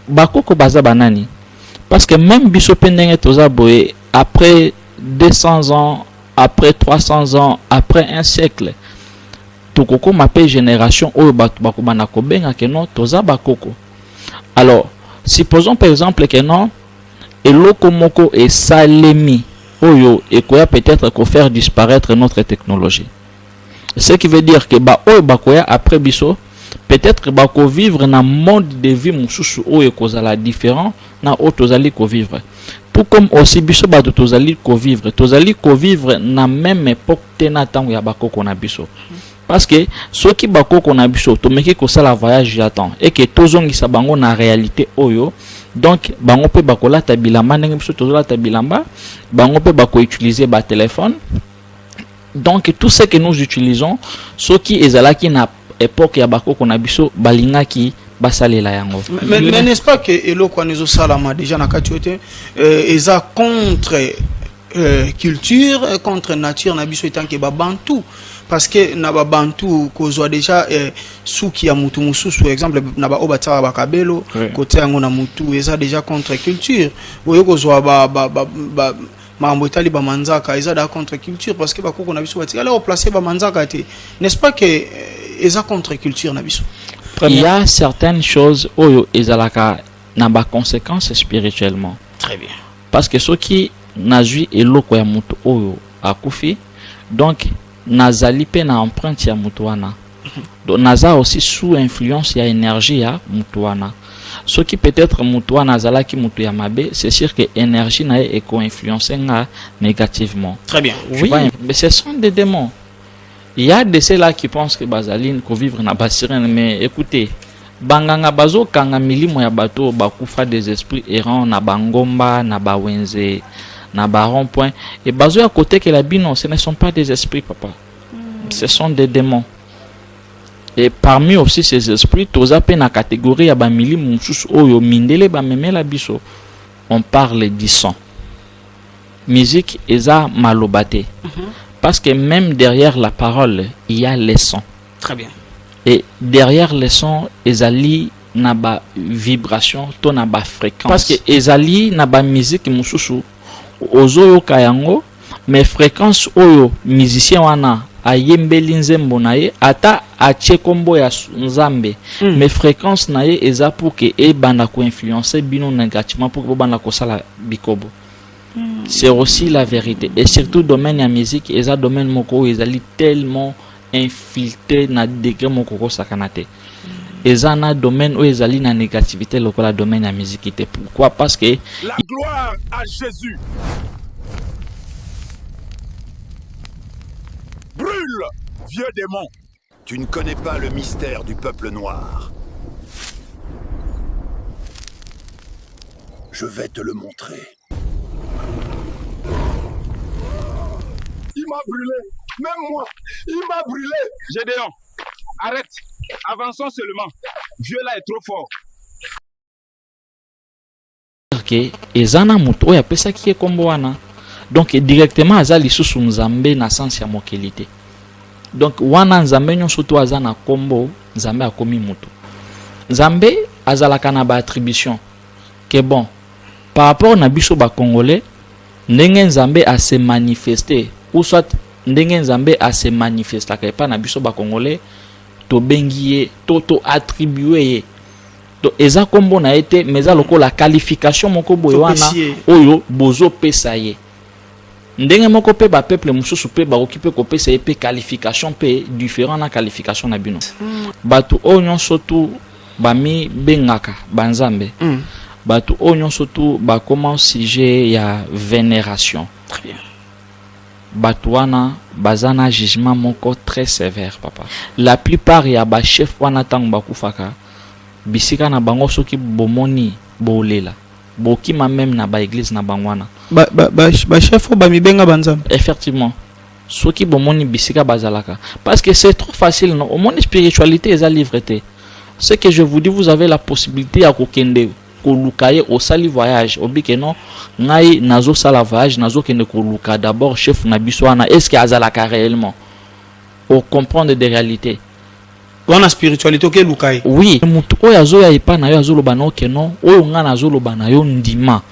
bakoko baza banani, parce que même biso pendenge toza boye après 200 ans, après 300 ans, après un siècle, tokoko mape génération oyo batu bakobana kobenga ke non toza bakoko. Alors supposons par exemple que non eloko moko e salemi oyo ekoya peut-être ko faire disparaître notre technologie, ce qui veut dire que ba oyo bakoya après biso peut-être bako vivre na monde de vie mususu oyo kozala différent na o tozali ko vivre, tout comme aussi biso bato tozali ko vivre na même époque tena tango ya bakoko na biso. Parce que ceux qui bakoko na biso to meki ko sala voyage j'attends et que tozongisa bango na réalité oyo, donc bango pe bakola ta bilamba ndenge biso tozola ta bilamba, bango pe bako utiliser ba téléphone. Donc tout ce que nous utilisons, ceux qui ezalaki na époque ya bakoko na biso balingaki basalela yango. Mais n'est-ce pas que eloko nezo salama déjà na katiote eza contre culture, contre nature na biso etant que babantu, parce que na babantu kozwa déjà suki ya mutu mususu exemple na ba obatara bakabelo côté yango na mutu eza déjà contre culture, oyo kozwa ba mambo etali ba manzaka eza da contre culture, parce que bakoko na biso batika là placer ba manzaka te, n'est-ce pas que eza contre culture na biso. Il y a certaines choses oyo ezalaka na ba conséquences spirituellement. Très bien. Parce que ceux qui nazui eloko ya mutu oyo akufi, donc nazali pe na empreinte ya mutu wana. Donc naza aussi sous influence ya énergie ya mutu wana. Ce qui peut-être mutu wana azalaki mutu ya mabe, c'est sûr que énergie na e ko influencer nga négativement. Très bien. Oui, mais ce sont des démons. Il y a de ceux-là qui pensent que bazaline ko vivre na basirene, mais écoutez, banganga bazo kanga milimo ya bato bakufa des esprits errants na bangomba na bawenze na baron point et bazo à côté que la bino, ce ne sont pas des esprits papa. Ce sont des démons. Et parmi aussi ces esprits, toza pe na catégorie ya ba milimo mususu oyo mindele ba memela biso. On parle du son. Musique eza malobate. Parce que même derrière la parole, il y a les sons. Très bien. Et derrière les sons, ezali na ba vibration, to na ba fréquence. Parce que ezali na ba musique mususu ozoyo kayango, mais fréquence oyo musicien wana ayembeli nzembo na ye ata ache kombo ya nzambe, mais fréquence na ye eza pour que e banda ko influencer bino négativement pour que banda ko sala bikobo. C'est aussi la vérité. Et surtout domaine ya musique, eza domaine moko ezali tellement infiltré na degré moko sakanate. Eza na domaine où ezali na négativité lokola domaine ya musique. Pourquoi? Parce que la gloire à Jésus. Brûle, vieux démon. Tu ne connais pas le mystère du peuple noir. Je vais te le montrer. Il m'a brûlé, même moi, il m'a brûlé. Gédéon, arrête, avançons seulement. Dieu là est trop fort. que ezana muto oya pesa ki kombo wana, donc directement azali susu nzambe na sens ya mokelité. Donc wana nzambe nyonso to azana kombo nzambe akomi muto. Nzambe azalaka na ba attribution que bon par rapport na biso ba congolais ndenge nzambe a se manifester ou soit ndenge nzambe a se manifesta ka pa na biso ba congolais to bengiye to attribuer to eza kombo na été mais za lokola qualification moko boye wana oyo bozo pesa ye ndenge moko pe ba peuple mususu pe ba okipe ko pesa ye pe qualification pe différent na qualification na bino batu onyo sotu bami bengaka banzambe batu onyo sotu ba comment sujet ya vénération. Très bien. Batuana bazana jugement moko très sévère papa. La plupart ya ba chef wana tang bakufaka bisika na bango soki bomoni bolela bokima même na ba église na bangwana ba chef ba mibenga banzam. Effectivement soki bomoni bisika bazalaka parce que c'est trop facile non au monde spiritualité eza livreté. Ce que je vous dis, vous avez la possibilité à kokende kolukaye au sali voyage obike non ngai nazo sala voyage nazo kende koluka d'abord chef na biswana est-ce que azalaka réellement au comprendre des réalités On a spiritualité que lukai. Oui, mutu oyo azoya epa na yo azoloba na oke non, oyo nga na azoloba na yo ndima.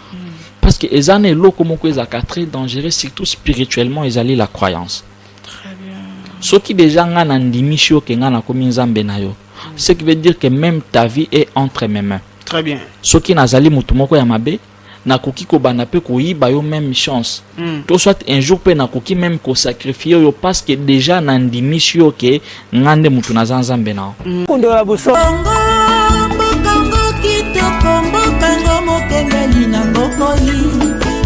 Parce que ezana eloko moko ezaka très dangereux, surtout spirituellement ezali la croyance. Très bien. Ce qui déjà nga na ndimi shio ke nga na komi nzambe na yo. Ce qui veut dire que même ta vie est entre mes mains. Très bien. Ce qui nazali mutu moko ya mabe na koki ko bana pe ko yiba yo même chance. To soit un jour pe na koki même ko sacrifier yo parce que déjà na ndimi shio ke ngande mutu na nzambe na. Kondola boso. Kango mokengeli na ngokoli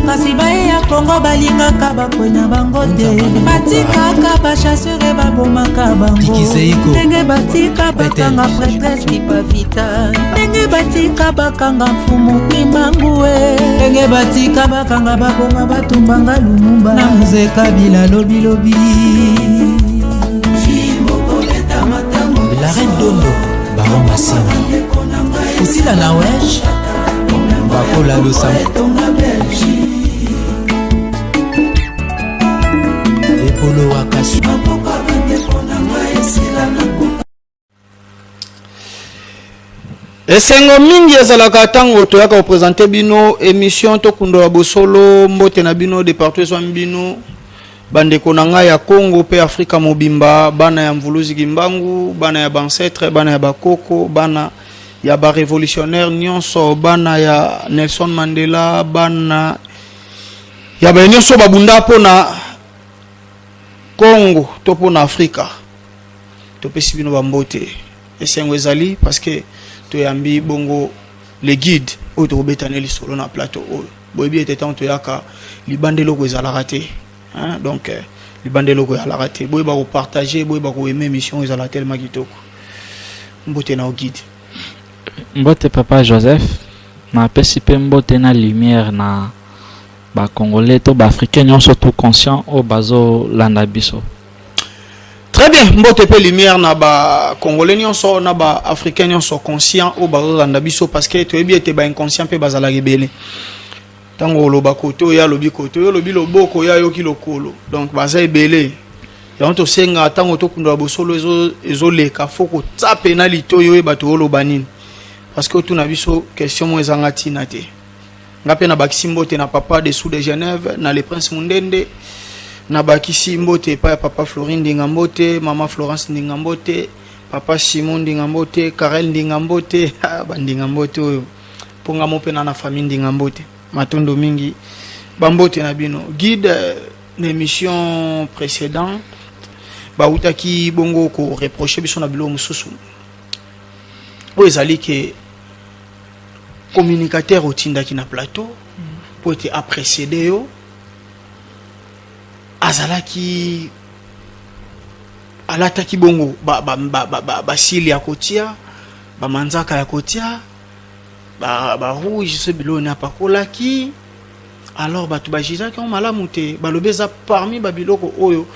kasi baye ya Kongo balingaka bakwena bango te batikaka bachasseur babomaka bango ndenge batika bakanga prêtresse kipavita ndenge batika bakanga mfumu kimbangue ndenge batika bakanga baboma batumbanga lumumba na muzeka bila lobi la reine Dondo Baron Massima Fusila na wesh Bakola Lusa Epolo Wakasu esengo mingi ezalaka tango toyaka représenter bino émission tokundola bosolo mbote na bino de partout ezwami bino bandeko na ngai ya Congo pe Afrika mobimba bana ya mvuluzi kimbangu bana ya bancetre bana ya bakoko bana ya ba révolutionnaire nyonso bana ya Nelson Mandela bana ya ba nyonso babunda pona Congo to pona Afrika to pesi bino bambote esengo ezali parce que to yambi bongo les guides o to betaneli solo na plateau o boyebi etetan to yaka libandelo ko ezala raté hein donc libandelo ko ezala raté boyeba ko partager boyeba ko aimer mission ezala tellement kitoko mbote na o guide mbote papa Joseph na pesi pe mbote na lumière na ba congolais to ba africain nyonso tout conscient o bazo landa biso. Très bien, mbote pe lumière na ba congolais nyonso na ba africain nyonso conscient o bazo landa biso parce que to ebi ete ba inconscient pe bazala rebelle. Tango loba koto ya lobi koto yo lobi loboko ya yo kilokolo. Donc baza ebele. Ya onto senga tango to kundwa bosolo ezo leka foko tape na litoyo e bato loba nini. Parce que tout na biso question mo ezanga tina te. Ngape na bakisi mbote na papa de sous de Genève na le prince Mundende na bakisi mbote pa ya papa Florine Ndingambote mama Florence Ndingambote papa Simon Ndingambote Karel Ndingambote bandingambote oyo ponga mo pena na famille Ndingambote matondo mingi bambote na bino guide l'émission précédente ba utaki bongo ko reprocher biso na bilo mususu o ezali ke communicateur au tindaki na plateau pour être apprécié yo azalaki alataki bongo ba sili ya kotia ba manzaka ya kotia ba rouge ce bilona pakolaki alors ba tubajisa ki on malamu te ba lobeza parmi ba biloko oyo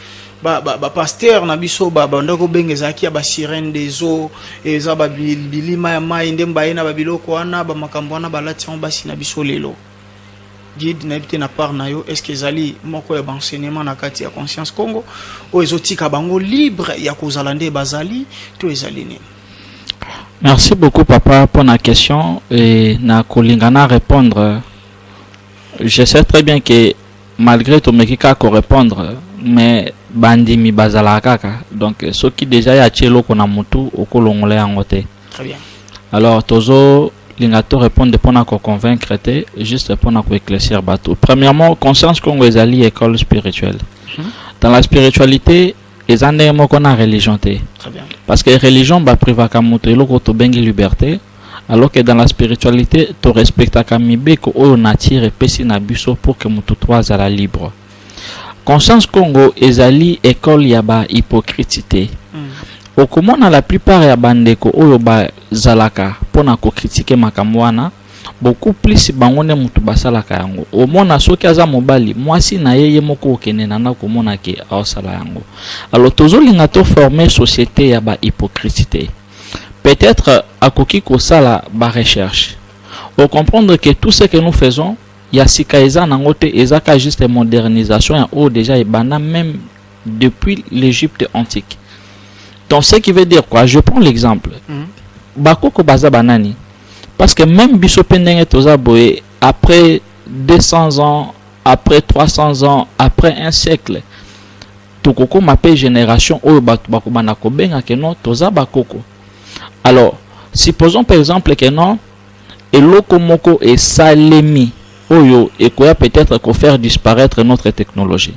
ba pasteur na biso ba ndako bengezaki ya ba sirène des eaux eza ba bilima ya mai ndemba ina ba biloko wana ba makambo wana ba lati on basi na biso lelo guide na bité na part na yo est-ce que ezali moko ya enseignement na kati ya conscience Congo o ezotika bango libre ya kozalande bazali to ezali ni. Merci beaucoup papa pour la question et na kolingana répondre. Je sais très bien que malgré tout mekika ko répondre mais bandimi bazala kaka donc ce qui déjà ya chelo kona mutu okolongole yangote. Très bien. Alors tozo lingato répondre pour na ko convaincre te juste pour na ko éclaircir bateau. Premièrement, conscience Congo ezali école spirituelle. Dans la spiritualité ezande mo kona religion te. Très bien. Parce que religion ba privaka mutu eloko to bengi liberté. Alors que dans la spiritualité, tu respectes kamibe ko oyo nature et pesi na biso pour que mutu toi zala libre. Conscience Congo ezali école ya ba hypocrite. Okomona la plupart ya bandeko oyo ba zalaka pona ko critiquer makamwana beaucoup plus bangone mutu basalaka yango. Omona soki aza mobali mwasi na yeye moko okenena na komona ke awsala yango. Alors tozolinga to former société ya ba hypocrite. Peut-être à Koki Kosala ba recherche. Pour comprendre que tout ce que nous faisons, il y a Sikaïza Nangote et Zaka juste modernisation ou déjà et bana même depuis l'Égypte antique. Donc ce qui veut dire quoi? Je prends l'exemple. Bakoko baza banani. Parce que même biso pendenge toza boye après 200 ans, après 300 ans, après un siècle, tokoko m'appelle génération oyo bako banako benga que non toza bakoko. Alors, supposons par exemple que non eloko moko et salemi oyo et koya peut-être ko faire disparaître notre technologie.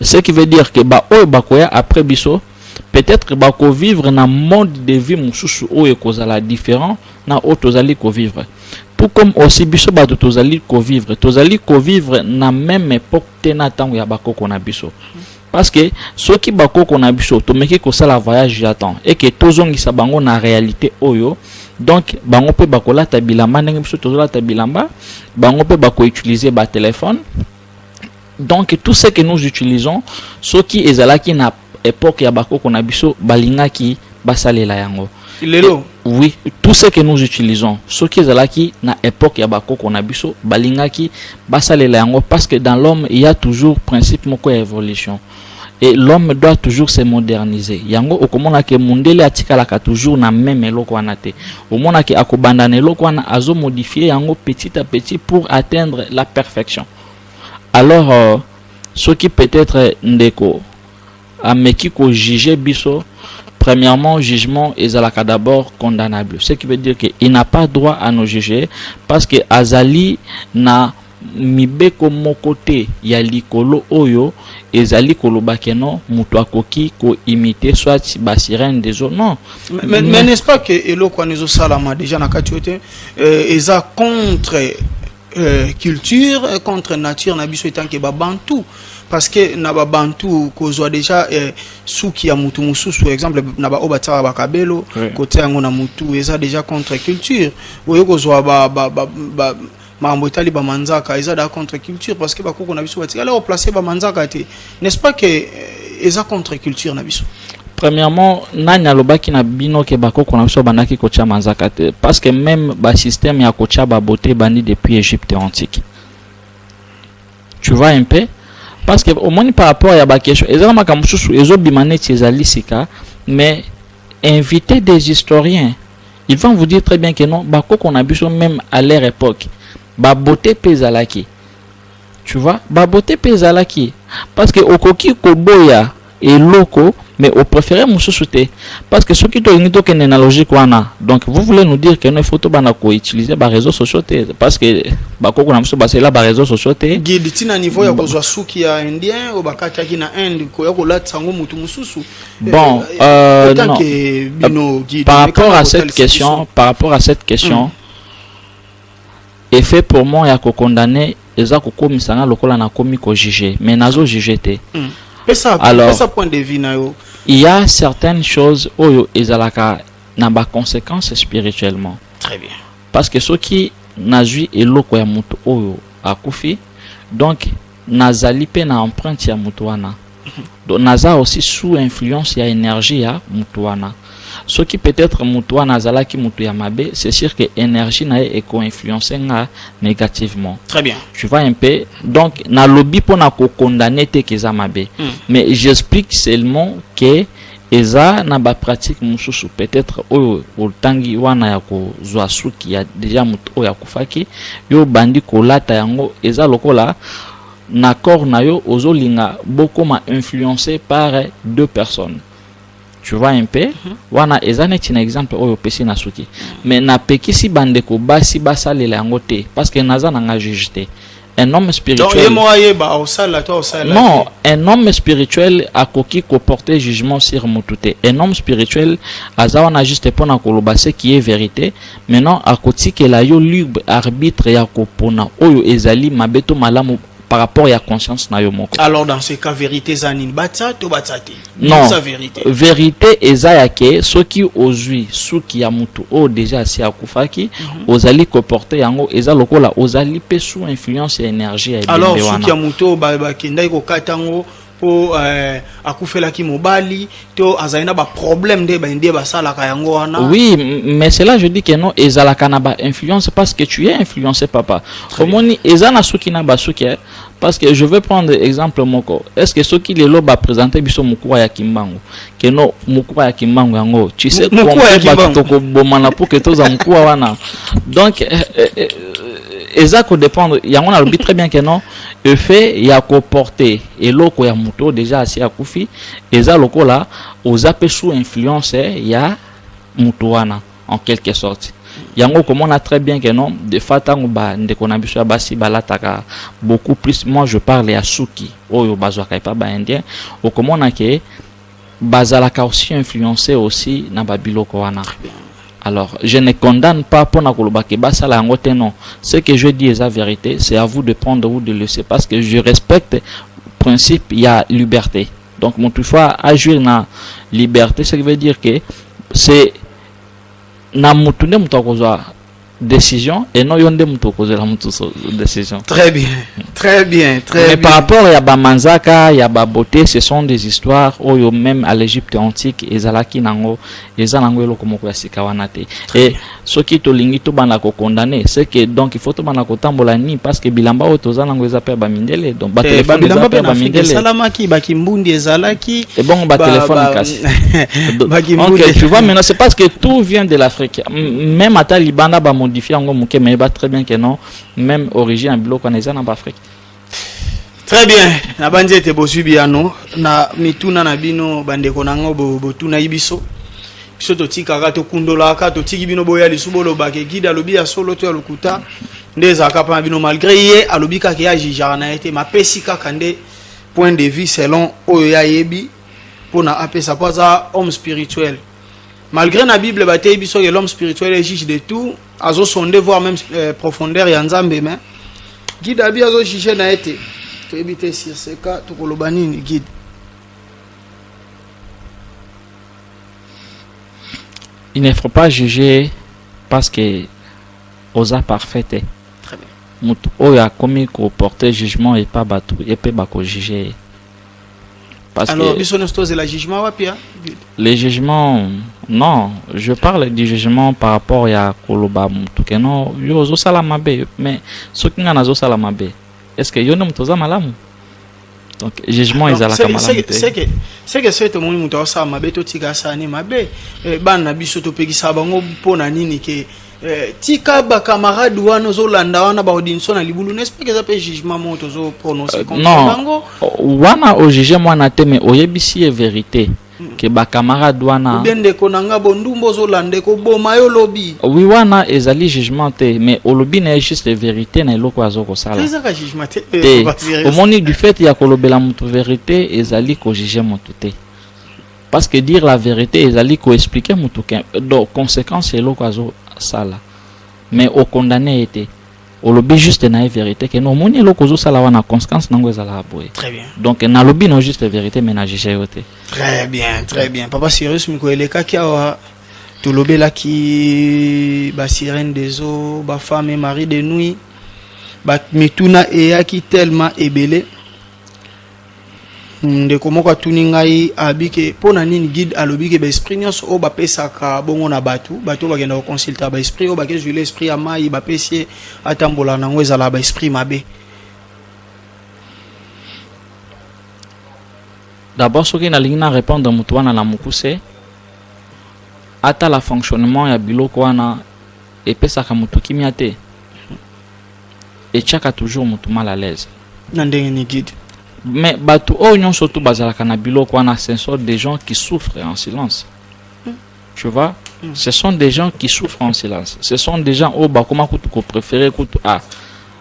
Ce qui veut dire que ba oyo bakoya après biso peut-être bako vivre na monde de vie mususu oyo kozala différent na o tozali ko vivre. Tout comme aussi biso ba tozali ko vivre na même époque tena tango ya bakoko na biso. Parce que ceux qui bakoko na biso to meki ko sala voyage j'attends et que tozongisa bango na réalité oyo. Donc bango pe bakola ta bilamba ndenge biso tozola ta bilamba, bango pe bako utiliser ba téléphone. Donc tout ce que nous utilisons, ceux qui ezalaki na époque ya bakoko na biso balingaki basalela yango. Oui, tout ce que nous utilisons, ceux qui ezalaki na époque ya bakoko na biso balingaki basalela yango parce que dans l'homme il y a toujours principe moko ya évolution. Et l'homme doit toujours se moderniser. Yango okomona ke mundele atikalaka toujours na même eloko wana te. Omona ke akobandana eloko wana azo modifier yango petit à petit pour atteindre la perfection. Alors ce qui peut-être ndeko ameki ko juger biso, premièrement jugement ezalaka d'abord condamnable. Ce qui veut dire que il n'a pas droit à nous juger parce que azali na mibeko mokote ya likolo oyo ezali koloba keno mutu akoki ko imiter soit ba sirène des eaux. Non, mais n'est-ce pas que eloko anezo salama déjà na katiote eza contre culture contre nature na biso etant que babantu parce que na babantu kozwa déjà suki ya mutu mususu par exemple na ba obatara bakabelo côté yango na mutu eza déjà contre culture oyo kozwa ba mambo itali ba manzaka eza da contre culture parce que bakoko na biso batika alors placer ba manzaka te, n'est-ce pas que eza contre culture na biso? Premièrement nani alobaki na bino ke bakoko na biso banaki kocha manzaka te parce que même ba système ya kocha ba beauté bandi depuis Égypte antique. Tu vois un peu parce que au moins par rapport à ba question ezala makamususu ezo bimaneti ezali sika mais inviter des historiens ils vont vous dire très bien que non bakoko na biso même à leur époque ba beauté pezalaki. Tu vois ba beauté pezalaki parce que okoki koboya et loko mais au préféré mususu te parce que ceux qui to ngito ken na logique wana donc vous voulez nous dire que nos photos bana ko utiliser ba réseaux sociaux te parce que bakoko na mususu basela ba réseaux sociaux te guide tina niveau ya kozwa suki ya indien o bakataki na Inde ko ya kolatsa ngo mutu mususu. Bon non par rapport à cette question effet pour moi ya ko condamner eza ko komisanga lokola na komi ko juger mais nazo juger te. Alors ça point de vue na yo il y a certaines choses oyo ezalaka na ba conséquences spirituellement. Très bien. Parce que ceux qui nazui eloko ya mutu oyo akufi donc nazali pe na empreinte ya mutu wana. Donc naza aussi sous influence ya énergie ya mutu wana. Ce qui peut-être mutu wana azalaki mutu ya mabe, c'est sûr que énergie na e ko influencer nga négativement. Très bien. Tu vois un peu donc na lobby pona ko condamner te keza mabe. Mais j'explique seulement que eza na ba pratique mususu peut-être oyo otangi wana ya ko zwa suki ya déjà mutu oyo akufaki yo bandi ko lata yango eza lokola na corps na yo ozolinga beaucoup ma influencé par deux personnes. Tu vois un peu wana eza neti na exemple oyo pesi na suki mais na pekisi bandeko basi basalela yango te parce que naza na juge te. Un homme spirituel non, un homme spirituel a koki ko porter jugement sur mutute. Un homme spirituel azawana juste pona koloba ce qui est vérité. Maintenant a koti que la yo libre arbitre ya ko pona oyo ezali mabeto malamu par rapport à la conscience na yo moko. Alors dans ce cas vérité zanin batsa to batsati. Non, vérité eza ke ceux qui ozui suki ya mutu o déjà si akufaki ozali ko porter yango eza lokola ozali pe sous influence ya énergie ya alors suki ya mutu ba kindai ko katango po akufela ki mobali to azaina ba problème de ba ndie ba sala ka yango wana. Oui, mais c'est là je dis que non ezalaka na ba influence parce que tu es influencé papa. Omoni ezana suki na ba suki parce que je vais prendre exemple moko. Est-ce que ceux qui les lo ba présenter biso mukwa ya kimbango que non mukwa ya kimbango yango tu sais comment ba toko bomana pour que tous mukwa wana. Donc ezako dépendre yango na lobi très bien que non le fait ya ko porter et loko ya moto déjà asi akufi eza lokola ozape sous influence ya moto wana en quelque sorte yango comme on a très bien que non de fatango ba ndeko na biso basi balataka beaucoup plus. Moi je parle ya suki oyo bazwaka pa ba indien o comme on a que bazalaka aussi influencé aussi na babiloko wana. Alors, je ne condamne pas pour non. Ce que je dis est la vérité. C'est à vous de prendre ou de laisser. Parce que je respecte le principe, il y a liberté. Donc, mon toutefois, agir dans la liberté, ça veut dire que c'est na mutune mutakoza décision et non yonde mutokoza la décision. Très bien, très bien, très mais bien. Par rapport à Bamanzaka, il y a Baboté, ce sont des histoires où même à l'Égypte antique, ezalaki nango, ezanango eloko moko ya sikawanate. Et ce qui to lingi to banako condamné, c'est que donc il faut to banako tambola ni parce que bilamba o tozanango ezape ba mindele, donc ba téléphone ezape ba mindele. Salamaki ba kimbundi ezalaki. Et bon ba téléphone casse. Donc tu vois maintenant c'est parce que tout vient de l'Afrique. Même à Talibana ba modifier ngo muke mais ba très bien que non, même origine en biloko na ezana ba Afrique. Très bien, na bandi te bosubiano na mituna na bino bandeko nango botuna ibiso. Biso to tika to kundola ka to tiki bino boya lisubolo ba ke gida lobi ya solo to lukuta ndeza kapa bino malgré ye alobi ka ke ya jijana ete mapesi ka kande point de vue selon oyo ya yebi pona apesa poza homme spirituel. Malgré la Bible ba te biso que l'homme spirituel est juge de tout, azo sonder voir même profondeur ya nzambe mais guide abi azo juger na ete to ebite sur ce cas to kolobani ni guide. Il ne faut pas juger parce que osa parfaite. Très bien. Mutu oya komi ko porter jugement et pas batu et peut ba ko juger. Parce alors que biso nostose la jugement wapi les jugements non, je parle du jugement par rapport à koloba mutu que non yo zo sala mabe mais ce qui ngana zo sala mabe est-ce que yo no mutoza malamu. Donc jugement ils ala kamala c'est que c'est mon mutu sa mabe to tika sa ni mabe bana biso to pegisa bango pona nini ke tika ba camarade wana zo landa wana ba odinso na libulu n'est-ce pas que ça peut jugement monto zo prononcer contre bango wana o juger moi na te mais oyebisi est vérité que ba camarade wana bende konanga bondumbo zo lande ko boma yo lobi oui wana ezali jugement te mais o lobi na juste vérité na eloko azoko sala c'est ça ka jugement te au moni du fait ya kolobela mutu vérité ezali ko juger mutu te parce que dire la vérité ezali ko expliquer mutu donc conséquence eloko azo sala mais au condamné était au lobby juste na vérité que non moni eloko zo sala wana conséquence nango ezala boye. Très bien. Donc na lobby non juste vérité mais na juger yote. Très bien, très bien. Papa Cyrus miko eleka kia to lobela ki ba sirène des eaux, ba femme et mari de nuit, ba mituna eyaki tellement ebele. Ndeko moko atuni ngai abike pona nini guide alobi ke ba esprit nyonso o ba pesaka bongo na batu bagenda ko consulter ba esprit o ba ke jouer l'esprit ya mai ba pesie atambola nango ezala ba esprit mabe. D'abord ce qui na lingina répondre mutu wana na mukuse ata la fonctionnement ya biloko wana epesaka mutu kimia te et chaka toujours mutu mal à l'aise na ndenge ni guide. Mais batu oignon surtout bazalaka na biloko wana ce sont des gens qui souffrent en silence. Tu vois? Ce sont des gens qui souffrent en silence. Ce sont des gens au bakoma kutu ko préférer kutu a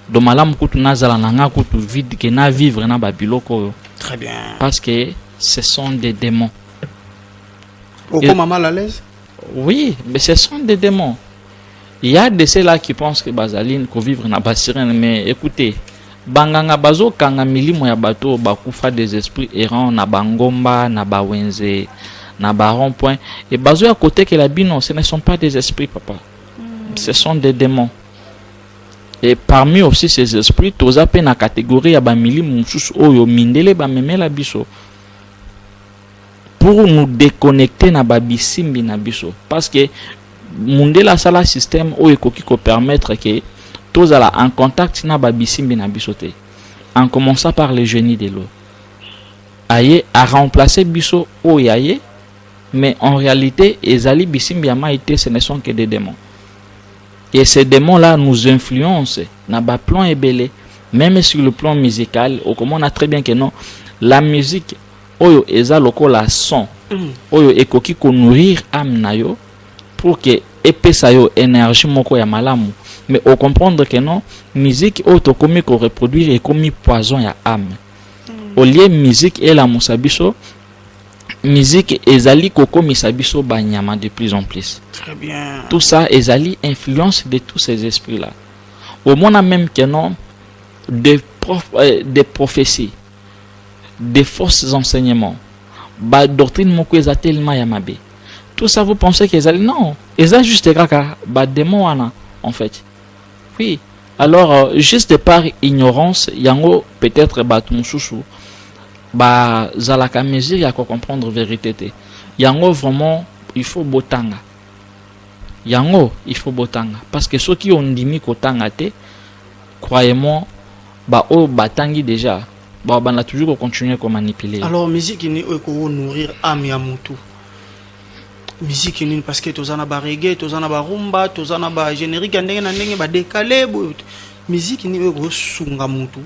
do malam kutu nazala nanga kutu vide que na vivre na ba biloko. Très bien. Parce que ce sont des démons. Pourquoi mal à l'aise? Oui, mais ce sont des démons. Il y a de ceux-là qui pensent que bazaline ko vivre na basirene mais écoutez banganga bazo kanga milimo ya bato bakufa des esprits errants na bangomba na bawenze na baron point et bazo à côté que la bino ce ne sont pas des esprits papa ce sont des démons Et parmi aussi ces esprits, toza pe na catégorie ya ba mili mususu oyo mindele ba memela biso. Pour nous déconnecter na ba bisimbi na biso. Parce que mundela sala système oyo ekoki ko permettre que tozala en contact na ba bisimbi na biso te. En commençant par le génie de l'eau. Aye a remplacé biso oyaye, mais en réalité, ezali bisimbi ya maïté, ce ne sont que des démons. Et ces démons-là nous influencent dans le plan ébélé, même sur le plan musical. Comme on a très bien que non, la musique, oyo eza loko la son, oyo ekoki ko nourrir âme na yo pour que epesa yo énergie moko ya malamu. Mais on comprendre que non, musique oyo komi ko reproduire et komi poison ya âme. Au lieu musique et la musabiso, musique ezali koko misabiso banyama de plus en plus. Très bien. Tout ça ezali influence de tous ces esprits là. Au moins même que non des prophéties, des fausses enseignements, ba doctrine moko eza tellement yamabe. Tout ça vous pensez que ezali non, eza juste kaka ba démon wana en fait. Oui. Alors juste par ignorance, yango peut-être ba tumususu ba zalaka mesure ya ko comprendre vérité te. Yango vraiment il faut botanga. Yango il faut botanga parce que ceux qui ont dimi kotanga te, croyez-moi, ba o batangi déjà, ba bana toujours continuer ko manipuler. Alors musique ni ko nourrir âme ya mutu. Musique ni parce que tozana ba reggae, tozana ba rumba, tozana ba générique ndenge na ndenge ba décalé. Musique ni ko sunga mutu.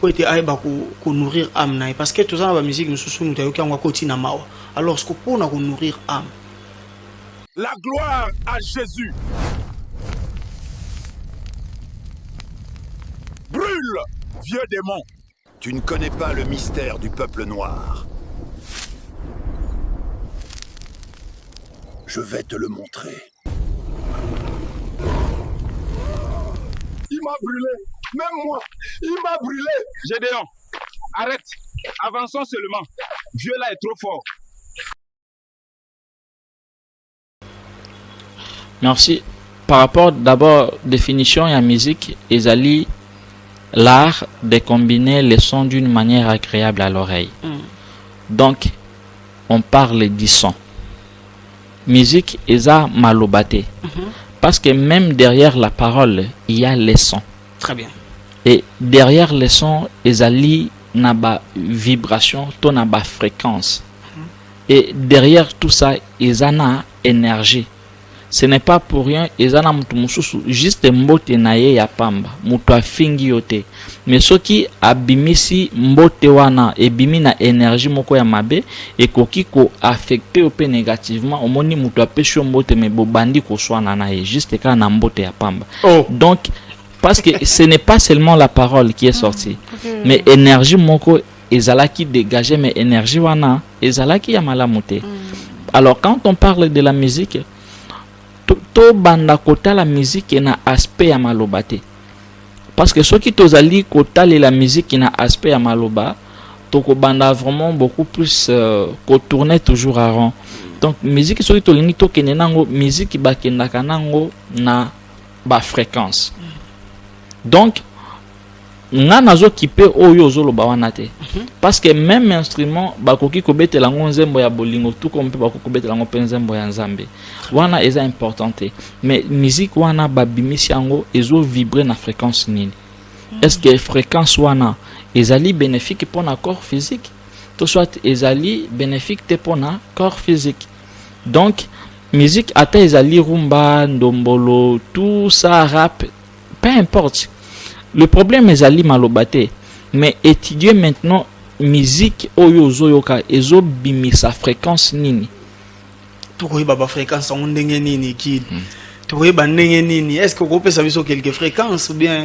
Ete aiba ko nourrir âme na parce que tozana ba musique mususu mutu yoki ngwa koti na mawa. Alors ce qu'on pona ko nourrir âme. La gloire à Jésus. Brûle, vieux démon. Tu ne connais pas le mystère du peuple noir. Je vais te le montrer. Il m'a brûlé. Même moi, il m'a brûlé. Gédéon, arrête. Avançons seulement. Dieu là est trop fort. Merci. Par rapport d'abord définition et à musique, ezali l'art de combiner les sons d'une manière agréable à l'oreille. Donc on parle du son. Musique eza malobate. Parce que même derrière la parole, il y a les sons. Très bien. Et derrière les sons, ezali naba vibration, to naba fréquence. Et derrière tout ça, ezana énergie. Ce n'est pas pour rien, ezana mutu mususu juste mbote na ye ya pamba, mutu afingi yote. Mais ce qui abimisi mbote wana ebimi na énergie moko ya mabe ekoki ko affecter ope négativement, omoni mutu apesi mbote me bobandi ko swana na ye juste ka na mbote ya pamba. Donc parce que ce n'est pas seulement la parole qui est sortie, mais énergie moko ezala qui dégage, mais énergie wana ezala qui ya malamuté. Alors quand on parle de la musique, to banda kota la musique na aspect ya maloba te. Parce que ceux qui tozali kota la musique na aspect ya maloba, to ko banda vraiment beaucoup plus ko tourner toujours à rond. Donc musique ceux qui tolingi to kenenango musique ba kendaka nango na ba fréquence. Donc nga nazo kipe oyo zoloba wana te. Parce que même instrument bakoki ko betela nzembo ya bolingo tout comme bakoki ko betela nzembo ya nzambe. Wana eza importante. Mais musique wana babimisi yango ezo vibrer na fréquence nini. Est-ce que fréquence wana ezali bénéfique pour na corps physique? Tout soit ezali bénéfique te pour na corps physique. Donc musique ata ezali rumba, ndombolo, tout ça rap, peu importe. Le problème est ali malobate, mais étudier maintenant musique oyo zoyoka ezo bimisa fréquence nini. Tukoyi baba fréquence on ndenge nini kid. Tukoyi ba ndenge nini. Est-ce que vous pouvez savoir sur quelques fréquences ou bien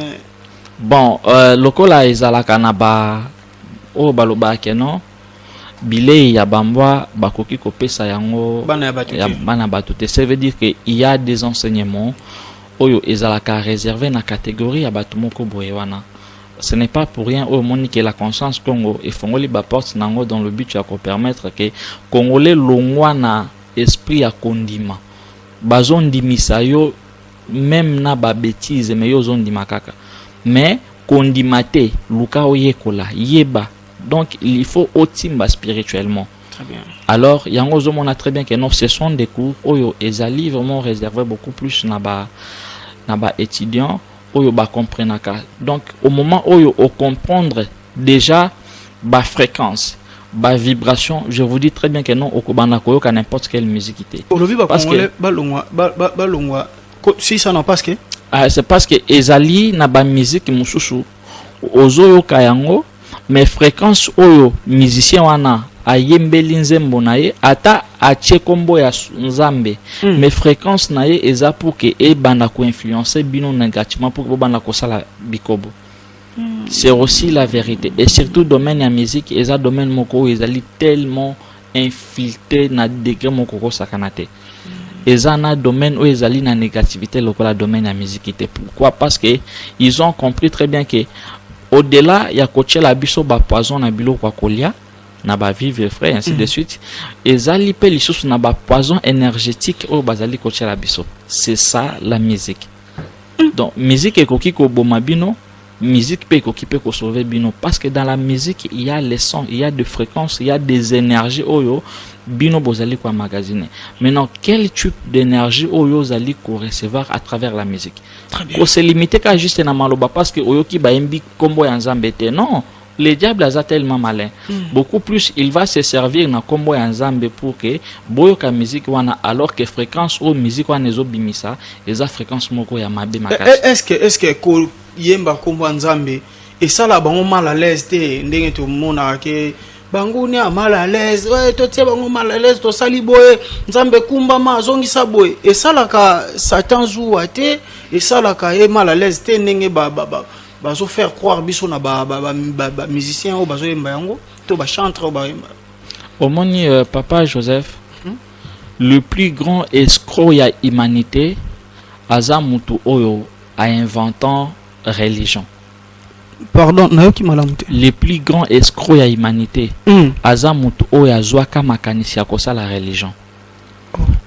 bon lokola ezalaka na ba o baloba ke non bilei ya bambwa bakoki kopesa yango bana batute. Ça veut dire que il y a des enseignements oyo ezalaka réservé na catégorie ya batu moko boye wana. Ce n'est pas pour rien au monde que la conscience Congo et fongoli ba porte nango dans le but ya ko permettre que congolais longwa na esprit ya kondima bazon dimisa yo même na ba bêtise mais yo zone di makaka mais kondimate luka oyekola yeba donc il faut otimba spirituellement. Très bien. Alors yango zo mona très bien que non ce sont des cours oyo ezali vraiment réservé beaucoup plus na ba étudiants oyo ba comprenaka. Donc au moment oyo o comprendre déjà ba fréquence ba vibration, je vous dis très bien que non okobana koyoka n'importe quelle musique ité. Parce que balongwa si ça non parce que c'est parce que ezali na ba musique mususu ozoyo kayango mais fréquence oyo musicien wana ayembeli nzembo na ye ata atie kombo ya nzambe mais fréquence na ye eza pour que e banda ko influencer bino négativement pour que banda ko sala bikobo. C'est aussi la vérité et surtout domaine ya musique eza domaine moko ezali tellement infiltré na degré moko ko sakanate. Eza na domaine où ezali na négativité lokola domaine ya musique. Pourquoi? Parce que ils ont compris très bien que au-delà ya koche la biso ba poison na bilo kwa kolia na ba vivre frais ainsi de suite ezali pe lisusu na ba poison énergétique o bazali koche la biso. C'est ça la musique. Donc musique ekoki ko boma bino, musique peut occuper ko sauver bino parce que dans la musique il y a les sons, il y a des fréquences, il y a des énergies oyo bino bozali ko magasiner. Maintenant quel type d'énergie oyo zali ko recevoir à travers la musique? Très bien. Ko se limiter ka juste na maloba parce que oyo ki ba embi kombo ya nzambe te. Non, le diable a tellement malin. Beaucoup plus il va se servir na kombo ya nzambe pour que boyo ka musique wana alors que fréquence ou musique wana ezo bimisa eza fréquence moko ya mabe makasi. Est-ce que ko yemba kombo nzambe et ça là bango mal à l'aise te ndenge to mona ke bango ni mal à l'aise ouais to tie bango mal à l'aise to sali boye nzambe kumba ma zongisa boye et ça là ka satan joue te et ça là ka e mal à l'aise te ndenge bazo faire croire biso na ba musicien o bazo yemba yango to ba chanteur ba yemba. Omoni papa Joseph le plus grand escroc ya humanité aza mutu oyo a inventant religion. Pardon, nayoki malamu te. Le plus grand escroc ya humanité aza mutu oyo azwaka makanisi ya kosala religion.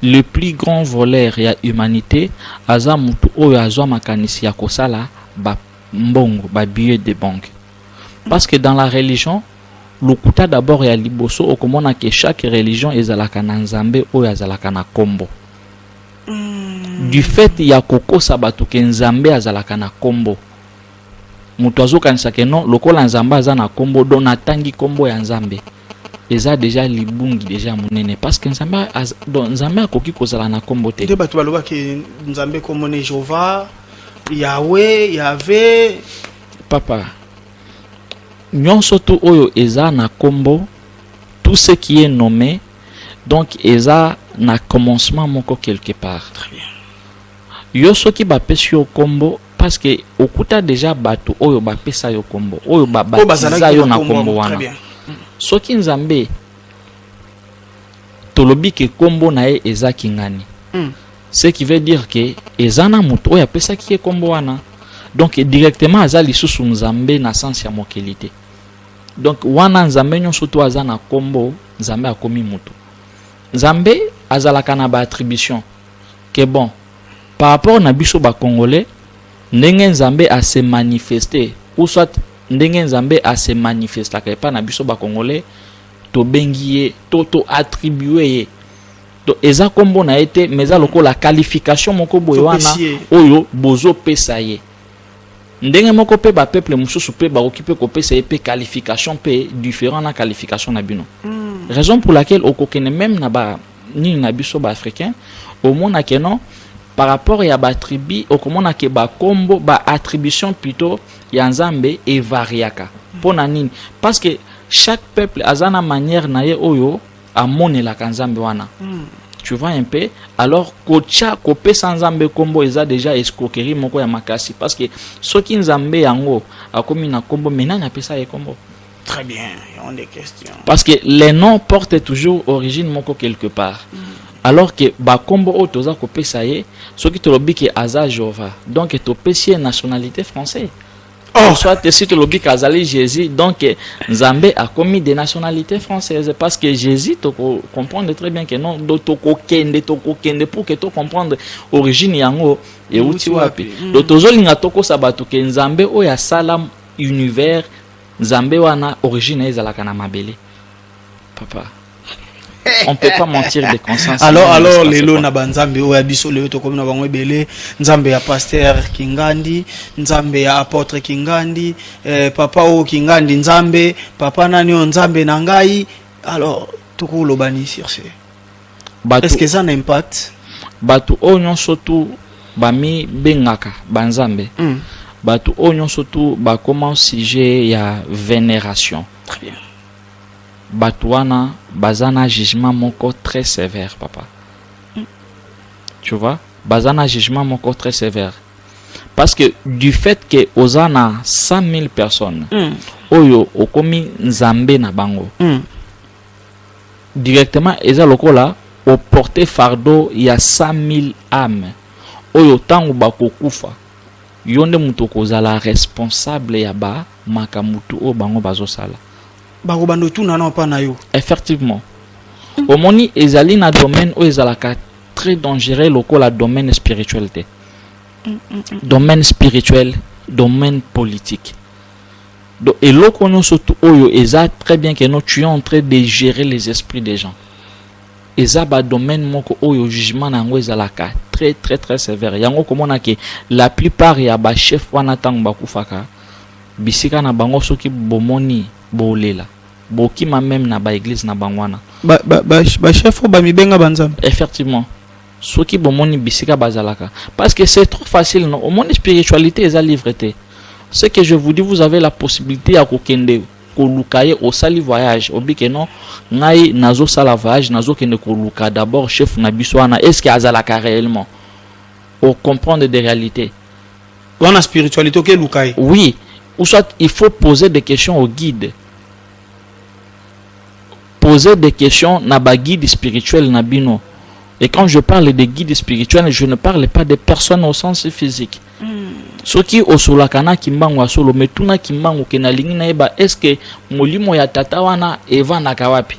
Le plus grand voleur ya humanité aza mutu oyo azwa makanisi ya kosala ba mbongo ba billet de banque. Parce que dans la religion lokuta d'abord ya liboso okomona que chaque religion ezalaka na nzambe oyo azalaka na kombo. Du fait ya kokosa bato ke nzambe azalaka na kombo mutu azokanisa ke non lokola nzambe aza na kombo don atangi kombo ya nzambe eza déjà libungi déjà monene parce que nzambe akoki kozala na kombo te. Nde bato baloba ke nzambe kombo ne Jehova Yahweh Yahvé papa nyonso to oyo eza na kombo tout ce qui est nommé donc eza na commencement moko quelque part. Très bien. Yo soki bapesi yo kombo parce que okuta déjà bato oyo bapesa yo kombo oyo babatiza yo na kombo wana. Soki nzambe tolobi ke kombo na ye eza kingani. Ce qui veut dire que ezana mutu oyo apesa ki kombo wana. Donc directement aza lisusu nzambe na sens ya mokelite. Donc wana nzambe nyonso to aza na kombo nzambe akomi mutu. Nzambe azalaka na ba attribution que bon par rapport na biso ba congolais ndenge nzambe a se manifester ou soit ndenge nzambe a se manifester ka pa na biso ba congolais to bengiye to attribuer to eza kombo na été mais aloko la qualification moko boye wana oyo bozo pesa ye ndenge moko pe ba peuple mususu pe ba occupé ko pesa ye pe qualification pe différent na qualification na bino. Raison pour laquelle au kokene même na ba ni na biso ba africain au mona ke non par rapport ya ba tribu au komona ke ba kombo ba attribution plutôt ya nzambe e variaka pona nini parce que chaque peuple azana manière na ye oyo amone la kanzambe wana. Tu vois un peu alors kocha kopé sans nzambe kombo eza déjà escroquerie moko ya makasi parce que soki nzambe yango akomi na kombo menana apesa ye kombo. Très bien, on a des questions. Parce que les noms portent toujours origine moko quelque part. Alors que ba kombo o toza ko pesa ye, soki to lobi ke aza Jova. Donc to pesi nationalité française. soit si tu lobi kazali Jésus, donc Nzambe a commis des nationalités françaises parce que Jésus, tu comprends très bien que non, toko kende pour que tu comprendre origine yango et uti wapi. Donc tozolinga toko sabatu ke Nzambe oya salam univers Nzambe wana origine ezalaka na mabele. Papa. On peut pas mentir de conscience. Alors les lots na banzambe oya biso le to comme na bango ebele Nzambe ya pasteur Kingandi, Nzambe ya apôtre Kingandi, papa o Kingandi Nzambe, papa nani o Nzambe na ngai. Alors toko lobani sur ce. Est-ce que ça a un impact? Batu onyon surtout bami bengaka banzambe. Batu onyon surtout ba comment sujet ya vénération. Très bien. Batouana bazana jugement moko très sévère, papa. Tu vois, bazana jugement moko très sévère. Parce que du fait que ozana 100 000 personnes, oyo okomi nzambe na bango, directement eza lokola au porter fardeau il y a 100 000 âmes. Oyo tangu bakokufa, yonde muto kozala responsable ya ba makamutu o bango bazosala. Effectivement. Au moni ezali na domaine où ezalaka très dangereux local la domaine spiritualité. Domaine spirituel, domaine politique. Donc et lokono surtout oyo eza très bien que nous tu es en train de gérer les esprits des gens. Eza ba domaine moko oyo jugement nango ezalaka très très très sévère. Yango komona ke la plupart ya ba chef wana tango bakufaka bisika na bango soki bomoni bolela bokima même na ba église na bangwana ba chef ba mibenga banzambe. Effectivement soki bomoni bisika bazalaka parce que c'est trop facile non au monde spiritualité eza livreté. Ce que je vous dis, vous avez la possibilité à kokende kolukaye au sali voyage obike non ngai nazo sala voyage nazo kende koluka d'abord chef na biswana est-ce que azalaka réellement au comprendre des réalités on a spiritualité que lukaye. Oui, ou soit il faut poser des questions au guide. Poser des questions na ba guide spirituel na bino. Et quand je parle de guide spirituel, je ne parle pas de personnes au sens physique. Ce qui au solakana kimbango solo metuna kimbango kenalingi na eba est-ce que molimo ya tata wana eva na kawapi.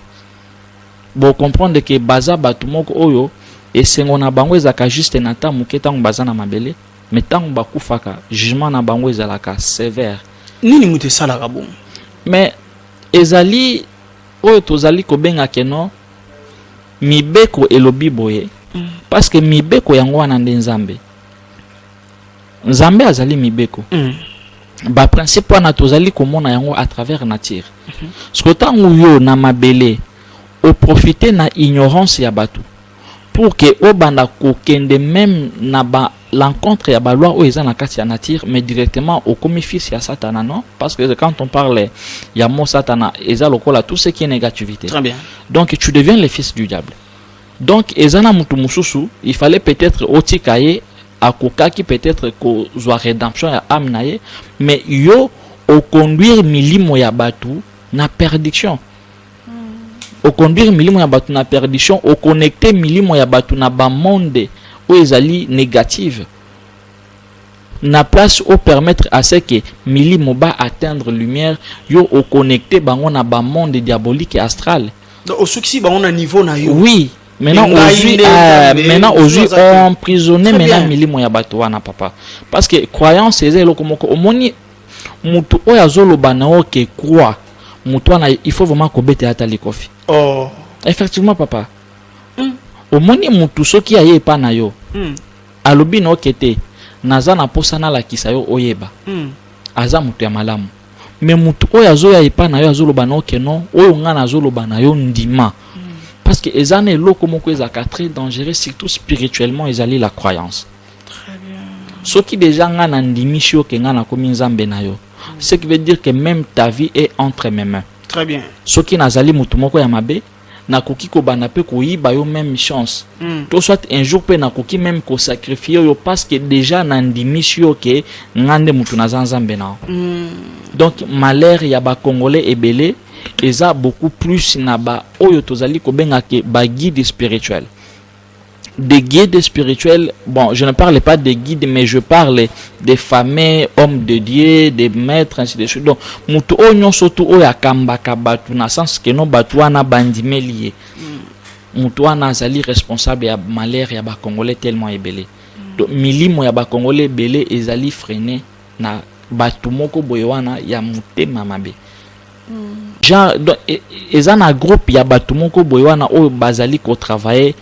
Bon comprendre que baza batumoko oyo et sengo na bango ezaka juste na tamu ketango baza na mabele mais tango bakufaka jugement na bango ezalaka sévère. Nini mute salaka bon. Mais ezali oyo tozali kobenga keno mibeko elobi boye parce que mibeko yango wana nde nzambe. Nzambe azali mibeko. Ba principe wana tozali komona yango à travers nature. Skotango yo na mabele o profiter na ignorance ya batu pour que obanda kokende même na ba l'encontre ya ba loi o eza na kati ya nature mais directement au komi fils ya satana non parce que quand on parle ya mo satana eza lokola tout ce qui est négativité. Très bien. Donc tu deviens le fils du diable. Donc ezana mutu mususu il fallait peut-être otikaye akokaki peut-être ko zwa rédemption ya âme na ye mais yo au conduire milimo ya batu na perdition. Au conduire milimo ya batu na perdition, au connecter milimo ya batu na ba monde où ezali négative. Na place au permettre à ce que milimo ba atteindre lumière, yo au connecter bango na ba monde diabolique et astral. Donc au succès ba on a niveau na yo. Oui. Maintenant aujourd'hui emprisonné maintenant milimo ya batu wana papa. Parce que croyance c'est le komoko omoni mutu oya zolo banao ke croit. Mutuana il faut vraiment kobete atali kofi. Oh. Effectivement papa. Omoni mutu soki aye pa na yo. Alobi no kete naza na posana la kisayo oyeba. Aza mutu ya malamu. Mais mutu oya zo ya pa na yo azolo banao ke non oyo ngana azolo banayo ndima. Parce que ezane loko moko ezaka très dangereux surtout spirituellement ezali la croyance. Très bien. Soki déjà ngana ndimishio ke ngana komi nzambe na yo. Ce qui veut dire que même ta vie est entre mes mains. Très bien. Ce qui nazali mutu moko ya mabe na koki ko bana pe ko yiba yo même chance. To soit un jour pe na koki même ko sacrifier yo parce que déjà na ndimisio ke ngande mutu na nzambe na. Donc malheur ya ba congolais ebele eza beaucoup plus na ba oyo tozali ko benga ke ba guide spirituel. des guides spirituels. Bon, je ne parle pas des guides, mais je parle des fameux hommes de Dieu, des maîtres, ainsi de suite. Donc, mutu onyo sotu oya kambaka batu na sens que non batu wana bandimelié. Mutu wana azali responsable ya malheur ya ba Congolais tellement ebelé. Donc, milimo ya ba Congolais belé ezali freiné na batu moko boye wana ya mutema mabe. Genre, ezana groupe ya batu moko boye wana oyo bazali ko travailler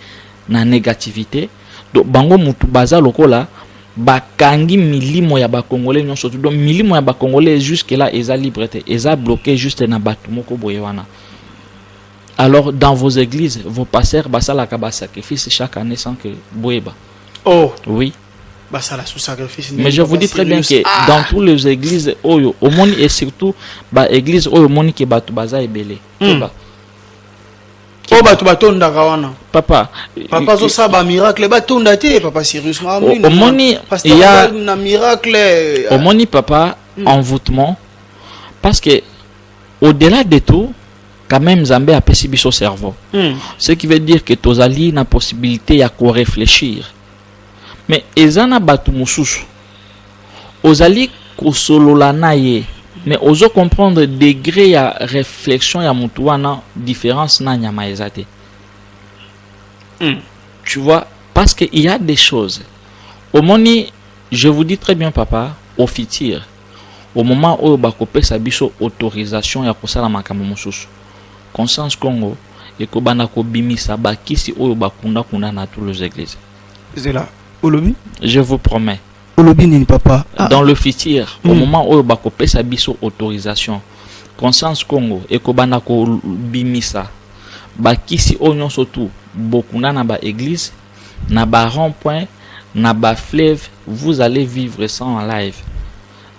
na négativité. Donc bango mutu baza lokola bakangi milimo ya ba Congolais nyonso. Donc milimo ya ba Congolais jusque là eza libre te, eza bloqué juste na batu moko boye wana. Alors dans vos églises, vos pasteurs basalaka ba sacrifice chaque année sans que boyeba. Oh oui. Basala sous sacrifice. Mais je vous dis très bien que dans toutes les églises oyo omoni et surtout ba église oyo moni ke batu baza ebele. Oh batonda kawana. Papa zo saba miracle batonda te papa Cyrus. Omoni il y a un miracle. Omoni papa envoûtement parce que au-delà de tout quand même Zambé a pesi biso cerveau. Ce qui veut dire que tozali na possibilité ya ko réfléchir. Mais ezana batu mususu ozali kosolola na ye mais ozo comprendre degré ya réflexion ya mutu wana différence na nyama ezate. Tu vois, parce que il y a des choses au moni, je vous dis très bien papa, au futur au moment où bakopesa biso autorisation ya kosala makambo mususu Conscience Congo ekobana ko bimisa bakisi oyo bakunda kuna na tous les églises. C'est là. Olobi? Je vous promets. Olobi ni papa. Dans le futur, au moment où bakopesa biso autorisation, Conscience Congo ekobana ko bimisa bakisi oyo nyonso tu bokunda na ba église, na ba rond-point, na ba fleuve, vous allez vivre ça en live.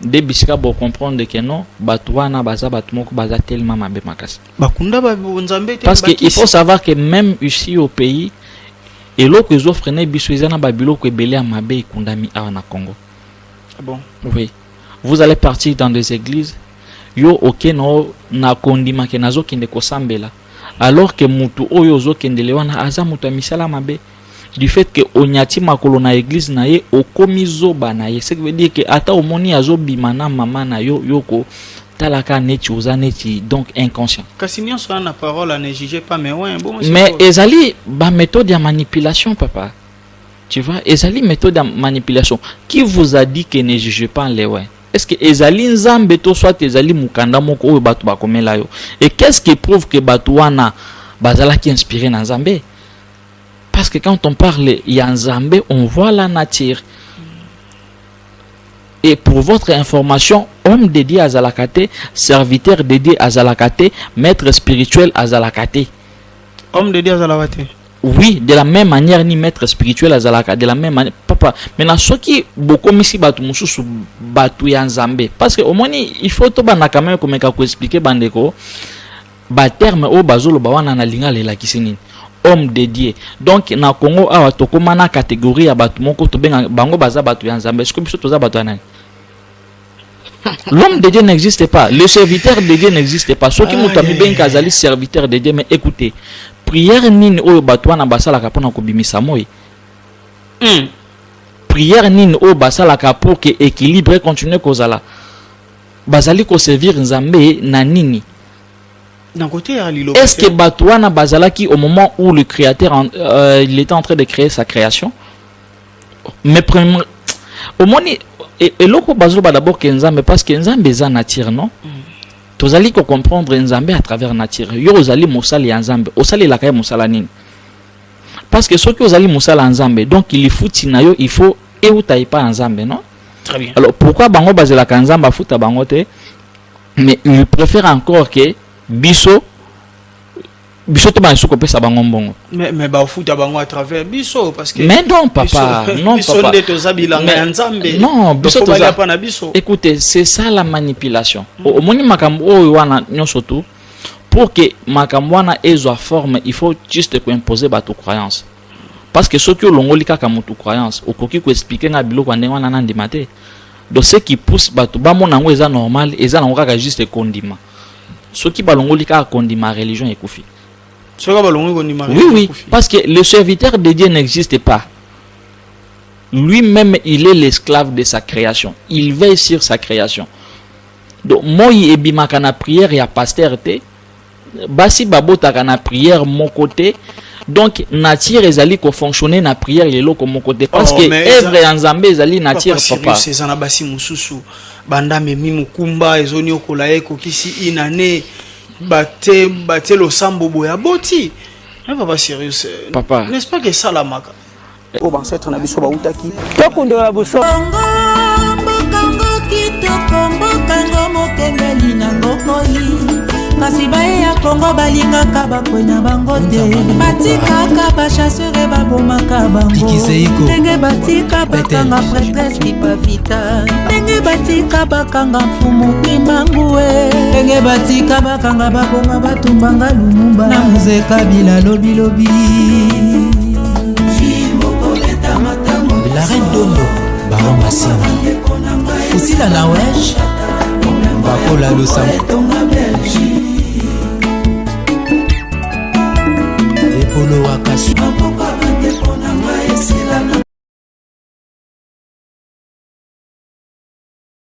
De bisika bo comprendre que non, batu wana baza batu moko baza tellement mabe makasi. Bakunda ba nzambe te. Parce que il faut savoir que même ici au pays et l'autre ils offrent ne biso ezana ba biloko ebele ya mabe ikundami awa na Congo. Bon. Oui. Vous allez partir dans des églises yo okeno na kondima ke nazo kende ko sambela alors que mutu oyo zo kendele wana aza mutu amisala mabe. Du fait que onyati makolo na église na ye okomizo bana ye, ce qui veut dire que ata omoni azo bimana mama na yo yoko talaka neti oza neti donc inconscient. Kasi nyonso na parole ne jugez pas mais ouais bon. Mais ezali ba méthode de manipulation papa. Tu vois, ezali méthode de manipulation. Qui vous a dit que ne jugez pas les ouais? Est-ce que ezali nzambe to soit ezali mukanda moko oyo batu bakomela yo? Et qu'est-ce qui prouve que batu wana bazala qui inspiré na nzambe? Parce que quand on parle Yanzambe, on voit la nature. Et pour votre information, homme dédié à Zalakate, serviteur dédié à Zalakate, maître spirituel à Zalakate. Homme dédié à Zalakate. Oui, de la même manière, ni maître spirituel à Zalakate, de la même manière. Papa, maintenant, ce qui beaucoup ici batu mususu batu Yanzambe. Parce que au moins, il faut tout bana quand même comme expliquer bandeko. Ba terme au bazolo ba wana na linga lela kisini. Homme dédié. Donc na Congo awa tokoma na catégorie ya batu moko to benga bango baza batu ya nzambe. Est-ce que biso toza batu anani? L'homme de Dieu n'existe pas. Le serviteur de Dieu n'existe pas. Ceux qui mutami benga azali serviteur de Dieu, mais écoutez, prière nini oyo batu wana basala ka pona ko bimisa moi. Prière nini oyo basala ka pour que équilibre continue kozala. Bazali ko servir nzambe na nini? Est-ce que Batouana Bazalaki, au moment où le créateur il était en train de créer sa création, mais au moins, et l'autre Bazou d'abord que Nzambe, parce que Nzambe est nature, non? Vous allez comprendre Nzambe à travers nature. Vous allez Moussali Nzambe, vous allez la caille Moussalanine. Parce que ceux qui vous allez Moussala Nzambe, donc il faut Tinayo, il faut et ou taille pas Nzambe, non? Très bien. Alors pourquoi Bango Bazalaka Nzamba fout à Bangote? Mais il préfère encore que biso to ba suko pesa bango mbongo mais ba futa bango à travers biso parce que mais non papa biso, non biso papa ndeto zabilanga nzambe non biso to za pana biso. Écoutez, c'est ça la manipulation. Au moni makambo oyo wana nyonso tu pour que makambo wana ezwa forme, il faut juste ko imposer ba to croyance. Parce que ceux qui longoli kaka mutu croyance okoki ko expliquer na biloko ndenge wana na ndimate. Donc ce qui pousse ba to ba mona ngo eza normal, eza na kaka juste kondima. Ceux qui balongoli ka kondima religion ekufi. Oui, oui, parce que le serviteur de Dieu n'existe pas. Lui-même, il est l'esclave de sa création. Il veille sur sa création. Donc, moi, il est na prière et à pasteur te. Basi babota kana prière mon côté. Donc, nature ezali ko fonctionner na prière lelo ko mon côté. Parce que œuvre en Nzambe ezali nature papa. C'est ça na basi mususu. Banda memi mukumba ezoni okolaye ko kisi inane bate lo sambo boya boti. Papa sérieux. Papa. N'est-ce pas que ça la maka? Oh ben c'est na biso ba utaki. Tokundola buso. Kango kitoko mbokango mokengeli na ngokoli. Kasi bae ya Kongo balingaka bakwena bango te. Batikaka bachasseur babomaka bango. Ndenge batika bakanga prêtresse kipavita. Ndenge batika bakanga mfumu kimbangue. Ndenge batika bakanga baboma batumbanga lumumba. Na muzeka bila lobi lobi. La reine Dondo, Baron Massima. Fusila na wesh. Bakola Lusam.